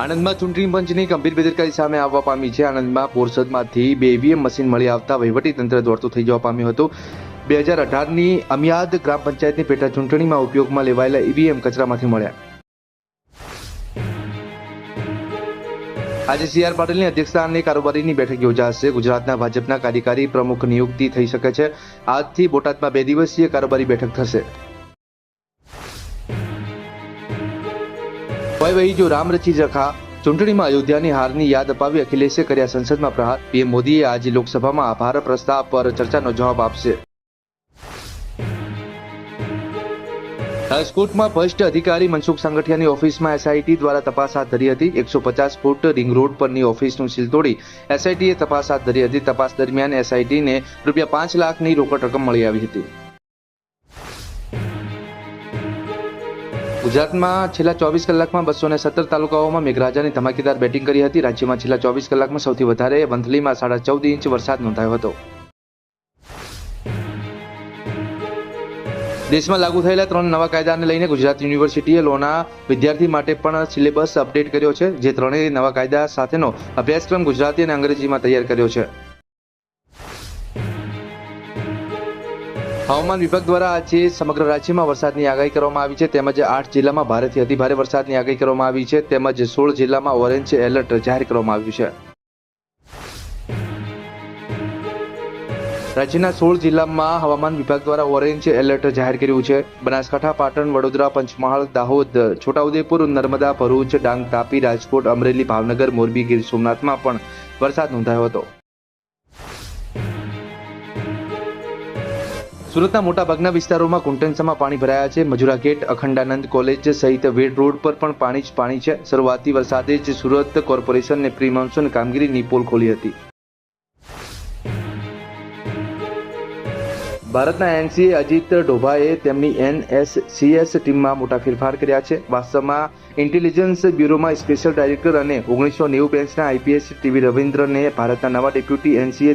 આણંદમાં ચૂંટણી પંચની ગંભીર બેદરકારી સામે આવવા પામી છે. આણંદમાં બોરસદમાંથી 2 ઈવીએમ મશીન મળી આવતા વહીવટીતંત્ર દોડતું થઈ જવા પામ્યું હતું. 2018ની અમિયાદ ગ્રામ પંચાયતની પેટા ચૂંટણીમાં ઉપયોગમાં લેવાયેલા ઈવીએમ કચરામાંથી મળ્યા. આજે સી.આર. પાટીલની અધ્યક્ષસ્થાને કારોબારીની બેઠક યોજાશે. ગુજરાતના ભાજપના કાર્યકારી પ્રમુખ નિયુક્તિ થઈ શકે છે. આજથી બોટાદમાં 2 દિવસીય કારોબારી બેઠક થશે. વહી જો રામ રચી રખા. ચૂંટણીમાં અયોધ્યાની હારની યાદ અપાવી અખિલેશે કર્યા સંસદમાં પ્રહાર. પીએમ મોદીએ આજે લોકસભામાં આભાર પ્રસ્તાવ પર ચર્ચાનો જવાબ આપશે. રાજકોટમાં ભ્રષ્ટ અધિકારી મનસુખ સાંગઠિયાની ઓફિસમાં એસઆઈટી દ્વારા તપાસ હાથ ધરી હતી. 150 ફૂટ રિંગ રોડ પરની ઓફિસનું સીલ તોડી એસઆઈટીએ તપાસ હાથ ધરી હતી. તપાસ દરમિયાન એસઆઈટીને ₹5 લાખની રોકડ રકમ મળી આવી હતી. ગુજરાતમાં છેલ્લા 24 કલાકમાં 217 તાલુકાઓમાં મેઘરાજાની ધમાકેદાર બેટિંગ કરી હતી. રાજ્યમાં છેલ્લા 24 કલાકમાં સૌથી વધારે વંથલીમાં 14.5 ઇંચ વરસાદ નોંધાયો હતો. દેશમાં લાગુ થયેલા 3 નવા કાયદાને લઈને ગુજરાત યુનિવર્સિટીએ લોના વિદ્યાર્થી માટે પણ સિલેબસ અપડેટ કર્યો છે. જે ત્રણેય નવા કાયદા સાથેનો અભ્યાસક્રમ ગુજરાતી અને અંગ્રેજીમાં તૈયાર કર્યો છે. હવામાન વિભાગ દ્વારા આજે સમગ્ર રાજ્યમાં વરસાદની આગાહી કરવામાં આવી છે. તેમજ 8 જિલ્લામાં ભારેથી અતિભારે વરસાદની આગાહી કરવામાં આવી છે. તેમજ 16 જિલ્લામાં ઓરેન્જ એલર્ટ જાહેર કરવામાં આવ્યું છે. રાજ્યના 16 જિલ્લામાં હવામાન વિભાગ દ્વારા ઓરેન્જ એલર્ટ જાહેર કર્યું છે. બનાસકાંઠા, પાટણ, વડોદરા, પંચમહાલ, દાહોદ, છોટાઉદેપુર, નર્મદા, ભરૂચ, ડાંગ, તાપી, રાજકોટ, અમરેલી, ભાવનગર, મોરબી, ગીર સોમનાથમાં પણ વરસાદ નોંધાયો હતો. સુરતના મોટાભાગના વિસ્તારોમાં કુંટણસામાં પાણી ભરાયા છે. મજુરા ગેટ, અખંડાનંદ કોલેજ સહિત વેડ રોડ પર પણ પાણી જ પાણી છે. શરૂઆતી વરસાદે જ સુરત કોર્પોરેશનને પ્રી મોન્સૂન કામગીરીની પોલ ખોલી હતી. ભારતના એનસીએ અજીત ડોભાએ તેમની એનએસસીએસ ટીમમાં મોટા ફેરફાર કર્યા છે. વાસ્તવમાં ઇન્ટેલિજન્સ બ્યુરોમાં સ્પેશિયલ ડાયરેક્ટર અને 1990 બેન્ચના આઈપીએસ ટીવી રવિન્દ્રને ભારતના નવા ડેપ્યુટી એનસીએ